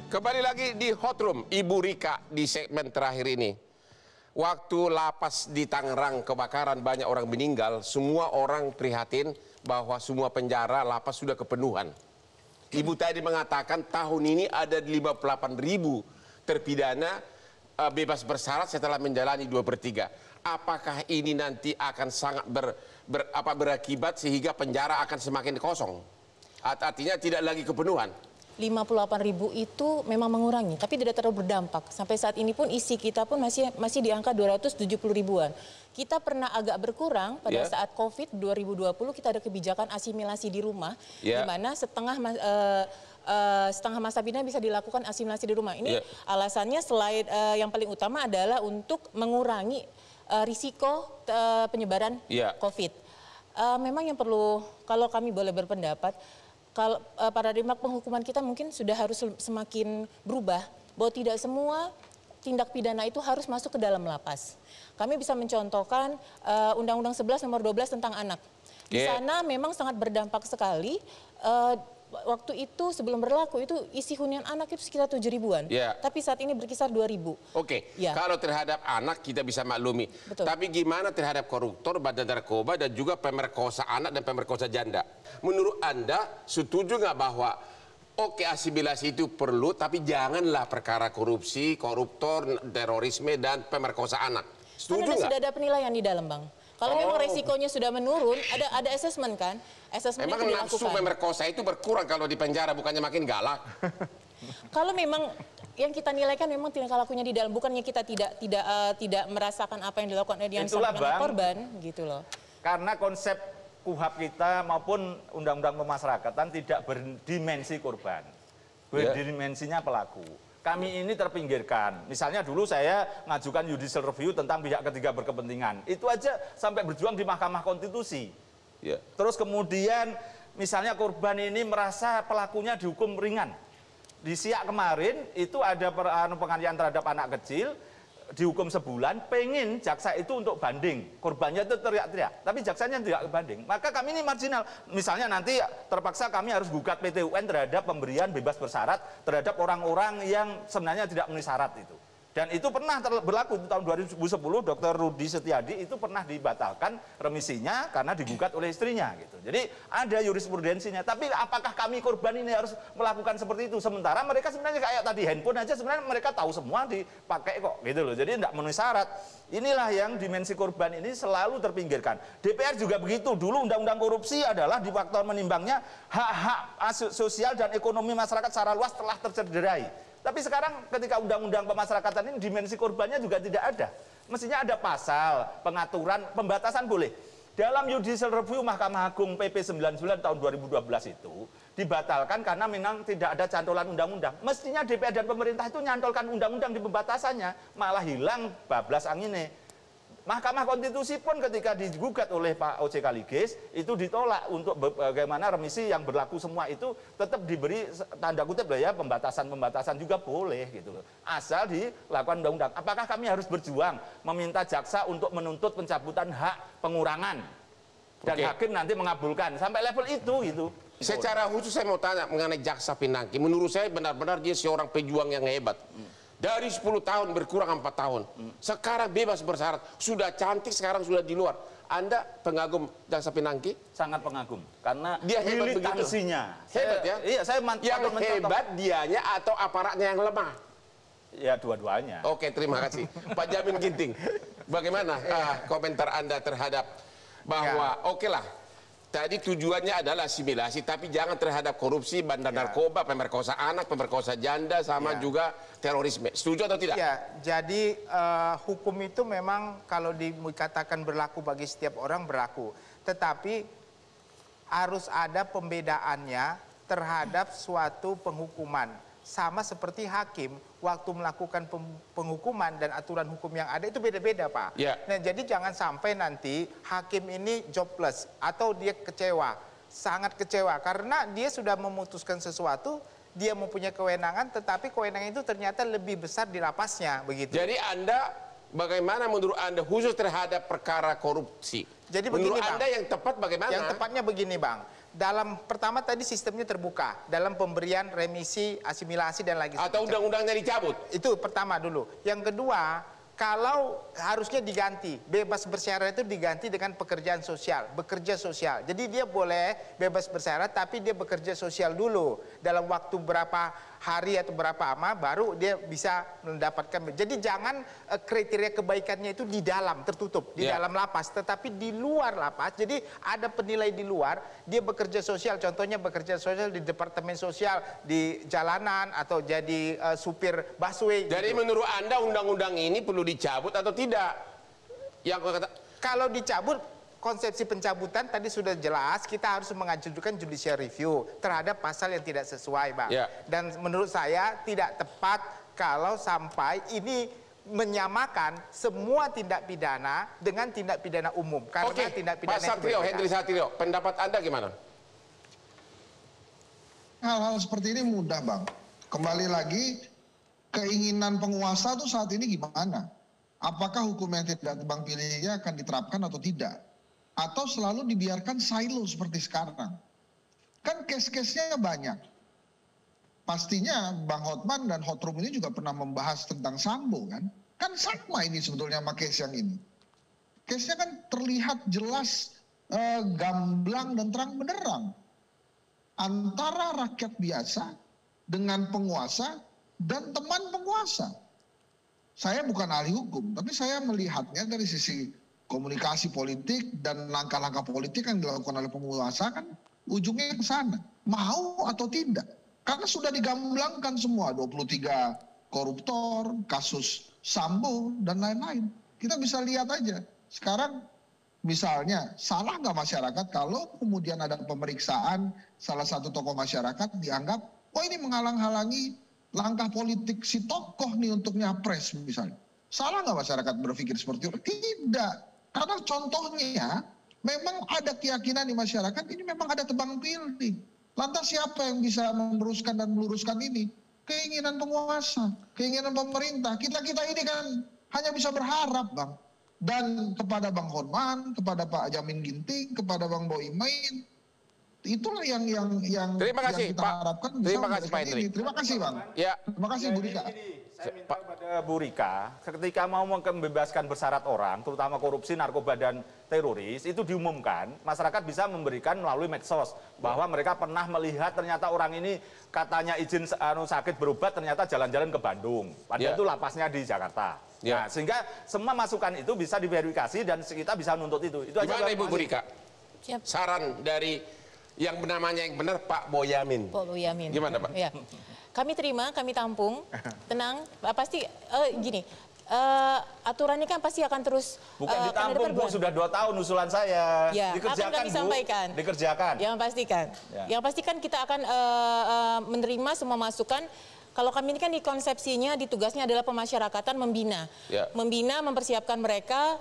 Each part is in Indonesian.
Kembali lagi di Hot Room, Ibu Rika di segmen terakhir ini. Waktu lapas di Tangerang kebakaran, banyak orang meninggal, semua orang prihatin bahwa semua penjara lapas sudah kepenuhan. Ibu tadi mengatakan tahun ini ada 58.000 terpidana bebas bersyarat setelah menjalani 2/3. Apakah ini nanti akan sangat berakibat sehingga penjara akan semakin kosong? Artinya tidak lagi kepenuhan. 58.000 itu memang mengurangi, tapi tidak terlalu berdampak. Sampai saat ini pun isi kita pun masih di angka 270 ribuan. Kita pernah agak berkurang pada saat COVID 2020, kita ada kebijakan asimilasi di rumah, di mana setengah masa pidana bisa dilakukan asimilasi di rumah. Ini alasannya selain yang paling utama adalah untuk mengurangi risiko penyebaran COVID. Memang yang perlu, kalau kami boleh berpendapat, kalau paradigma penghukuman kita mungkin sudah harus semakin berubah, bahwa tidak semua tindak pidana itu harus masuk ke dalam lapas. Kami bisa mencontohkan Undang-Undang 11 nomor 12 tentang anak. Di sana memang sangat berdampak sekali. Waktu itu sebelum berlaku itu isi hunian anak itu sekitar 7 ribuan. Tapi saat ini berkisar 2.000. Kalau terhadap anak kita bisa maklumi. Tapi gimana terhadap koruptor, bandar narkoba dan juga pemerkosa anak dan pemerkosa janda? Menurut Anda setuju nggak bahwa asimilasi itu perlu, tapi janganlah perkara korupsi, koruptor, terorisme dan pemerkosa anak? Setuju nggak? Sudah ada penilaian di dalam, Bang. Kalau memang resikonya sudah menurun, ada asesmen kan? Asesmen memang itu dilakukan. Nafsu pemerkosa itu berkurang kalau di penjara, bukannya makin galak. Kalau memang yang kita nilai kan memang tingkah lakunya di dalam, bukannya kita tidak merasakan apa yang dilakukan oleh yang disampaikan korban, gitu loh. Karena konsep KUHAP kita maupun undang-undang pemasyarakatan tidak berdimensi korban, berdimensinya pelaku. Kami ini terpinggirkan. Misalnya dulu saya ngajukan judicial review tentang pihak ketiga berkepentingan. Itu aja sampai berjuang di Mahkamah Konstitusi. Terus kemudian misalnya korban ini merasa pelakunya dihukum ringan. Di Siak kemarin itu ada penganiayaan terhadap anak kecil, dihukum sebulan, pengen jaksa itu untuk banding. Korbannya itu teriak-teriak, tapi jaksanya tidak banding. Maka kami ini marginal. Misalnya nanti terpaksa kami harus gugat PT UN terhadap pemberian bebas bersyarat terhadap orang-orang yang sebenarnya tidak memenuhi syarat itu. Dan itu pernah berlaku di tahun 2010, Dr. Rudi Setiadi itu pernah dibatalkan remisinya karena digugat oleh istrinya gitu. Jadi ada jurisprudensinya. Tapi apakah kami korban ini harus melakukan seperti itu? Sementara mereka sebenarnya kayak tadi handphone aja sebenarnya mereka tahu semua dipakai kok gitu loh. Jadi tidak memenuhi syarat. Inilah yang dimensi korban ini selalu terpinggirkan. DPR juga begitu. Dulu undang-undang korupsi adalah di faktor menimbangnya hak-hak sosial dan ekonomi masyarakat secara luas telah tercederai. Tapi sekarang ketika undang-undang pemasyarakatan ini dimensi korbannya juga tidak ada. Mestinya ada pasal, pengaturan, pembatasan boleh. Dalam judicial review Mahkamah Agung PP 99 tahun 2012 itu dibatalkan karena memang tidak ada cantolan undang-undang. Mestinya DPR dan pemerintah itu nyantolkan undang-undang di pembatasannya, malah hilang bablas anginnya. Mahkamah Konstitusi pun ketika digugat oleh Pak O.C. Kaligis itu ditolak untuk bagaimana remisi yang berlaku semua itu tetap diberi tanda kutip lah ya, pembatasan juga boleh gitu loh. Asal dilakukan undang-undang. Apakah kami harus berjuang meminta jaksa untuk menuntut pencabutan hak pengurangan dan hakim nanti mengabulkan sampai level itu gitu. Secara khusus saya mau tanya mengenai Jaksa Pinangki. Menurut saya benar-benar dia seorang pejuang yang hebat. Dari 10 tahun berkurang 4 tahun. Sekarang bebas bersyarat. Sudah cantik, sekarang sudah di luar. Anda pengagum Jaksa Pinangki? Sangat pengagum. Karena dia hebat militansinya. Hebat ya? Iya, saya yang hebat dianya atau aparatnya yang lemah? Ya, dua-duanya. Oke, terima kasih. Pak Jamin Ginting, bagaimana komentar Anda terhadap bahwa tadi tujuannya adalah asimilasi, tapi jangan terhadap korupsi, bandar narkoba, pemerkosa anak, pemerkosa janda, sama juga terorisme. Setuju atau tidak? Ya, jadi hukum itu memang kalau dikatakan berlaku bagi setiap orang berlaku. Tetapi harus ada pembedaannya terhadap suatu penghukuman. Sama seperti hakim, waktu melakukan penghukuman dan aturan hukum yang ada itu beda-beda, Pak. Nah, jadi jangan sampai nanti hakim ini jobless atau dia kecewa, sangat kecewa karena dia sudah memutuskan sesuatu, dia mempunyai kewenangan, tetapi kewenangan itu ternyata lebih besar di lapasnya, begitu. Jadi Anda bagaimana menurut Anda khusus terhadap perkara korupsi? Jadi menurut begini, Anda Bang. yang tepat bagaimana? Yang tepatnya begini, Bang. Dalam pertama tadi sistemnya terbuka dalam pemberian remisi, asimilasi dan lagi Atau undang-undangnya dicabut? Itu pertama dulu. Yang kedua, kalau harusnya diganti, bebas bersyarat itu diganti dengan pekerjaan sosial, bekerja sosial. Jadi dia boleh bebas bersyarat tapi dia bekerja sosial dulu. Dalam waktu berapa hari atau berapa lama baru dia bisa mendapatkan. Jadi jangan kriteria kebaikannya itu di dalam, tertutup, di dalam lapas. Tetapi di luar lapas, jadi ada penilai di luar, dia bekerja sosial. Contohnya bekerja sosial di departemen sosial, di jalanan, atau jadi supir busway. Jadi gitu. menurut Anda undang-undang ini perlu dicabut atau tidak? Yang kata, kalau dicabut, konsepsi pencabutan tadi sudah jelas, kita harus mengajukan judicial review terhadap pasal yang tidak sesuai, Bang. Ya. Dan menurut saya tidak tepat kalau sampai ini menyamakan semua tindak pidana dengan tindak pidana umum. Karena oke, tindak Pak pidana Satrio, Hendri Satrio, pendapat Anda gimana? Hal-hal seperti ini mudah, Bang. Kembali lagi, keinginan penguasa tuh saat ini gimana? Apakah hukum yang tidak tebang pilihnya akan diterapkan atau tidak? Atau selalu dibiarkan silo seperti sekarang? Kan case-case-nya banyak. Pastinya Bang Hotman dan Hotrum ini juga pernah membahas tentang Sambo, kan? Kan sama ini sebetulnya sama case yang ini. Case-nya kan terlihat jelas, gamblang dan terang benderang. Antara rakyat biasa dengan penguasa dan teman penguasa. Saya bukan ahli hukum, tapi saya melihatnya dari sisi komunikasi politik dan langkah-langkah politik yang dilakukan oleh penguasa kan ujungnya ke sana. Mau atau tidak. Karena sudah digamblangkan semua, 23 koruptor, kasus Sambo, dan lain-lain. Kita bisa lihat aja. Sekarang misalnya, salah nggak masyarakat kalau kemudian ada pemeriksaan salah satu tokoh masyarakat dianggap, oh ini menghalang-halangi langkah politik si tokoh nih untuk nyapres misalnya. Salah nggak masyarakat berpikir seperti itu? Tidak. Karena contohnya memang ada keyakinan di masyarakat ini memang ada tebang pilih. Lantas siapa yang bisa meneruskan dan meluruskan ini? Keinginan penguasa, keinginan pemerintah. Kita-kita ini kan hanya bisa berharap, Bang. Dan kepada Bang Hotman, kepada Pak Jamin Ginting, kepada Bang Boymain, itulah yang Terima kasih, yang kita Pak. harapkan bisa Terima kasih, Pak Hendri. Terima kasih, Bang. Ya. Terima kasih, Bu Rika. Saya minta kepada Bu Rika, ketika mau membebaskan bersyarat orang, terutama korupsi, narkoba, dan teroris, itu diumumkan, masyarakat bisa memberikan melalui medsos, bahwa mereka pernah melihat ternyata orang ini katanya izin sakit berobat, ternyata jalan-jalan ke Bandung. Padahal itu lapasnya di Jakarta. Nah, sehingga semua masukan itu bisa diverifikasi dan kita bisa nuntut itu. Itu aja. Gimana Ibu Bu Rika? Siap. Saran dari yang namanya yang benar Pak Boyamin. Pak Boyamin. Gimana, Pak? Ya. Kami terima, kami tampung, tenang. Pasti gini, aturannya kan pasti akan terus bukan ditampung, Bu, sudah 2 tahun usulan saya. Ya, dikerjakan, akan kami sampaikan. Bu. Dikerjakan. Yang pastikan. Ya. Yang pastikan kita akan menerima semua masukan. Kalau kami ini kan di konsepsinya, di tugasnya adalah pemasyarakatan, membina. Ya. Membina, mempersiapkan mereka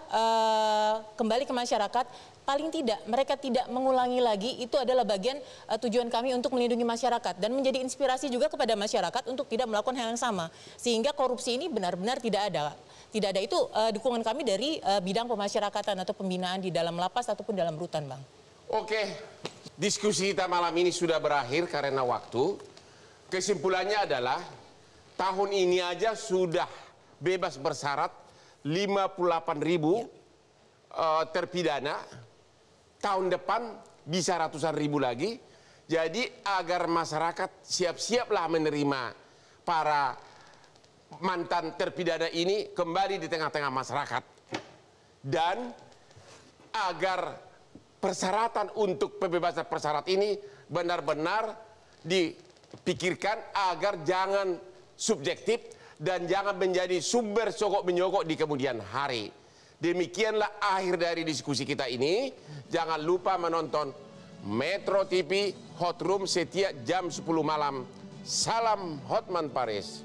kembali ke masyarakat. Paling tidak, mereka tidak mengulangi lagi, itu adalah bagian tujuan kami untuk melindungi masyarakat. Dan menjadi inspirasi juga kepada masyarakat untuk tidak melakukan hal yang sama. Sehingga korupsi ini benar-benar tidak ada. Tidak ada, itu dukungan kami dari bidang pemasyarakatan atau pembinaan di dalam lapas ataupun dalam rutan, Bang. Oke, diskusi kita malam ini sudah berakhir karena waktu. Kesimpulannya adalah tahun ini aja sudah bebas bersyarat 58.000 terpidana. Tahun depan bisa ratusan ribu lagi. Jadi agar masyarakat siap-siaplah menerima para mantan terpidana ini kembali di tengah-tengah masyarakat. Dan agar persyaratan untuk pembebasan persyarat ini benar-benar dipikirkan agar jangan subjektif dan jangan menjadi sumber sogok-menyogok di kemudian hari. Demikianlah akhir dari diskusi kita ini. Jangan lupa menonton Metro TV Hot Room setiap jam 10 malam. Salam Hotman Paris.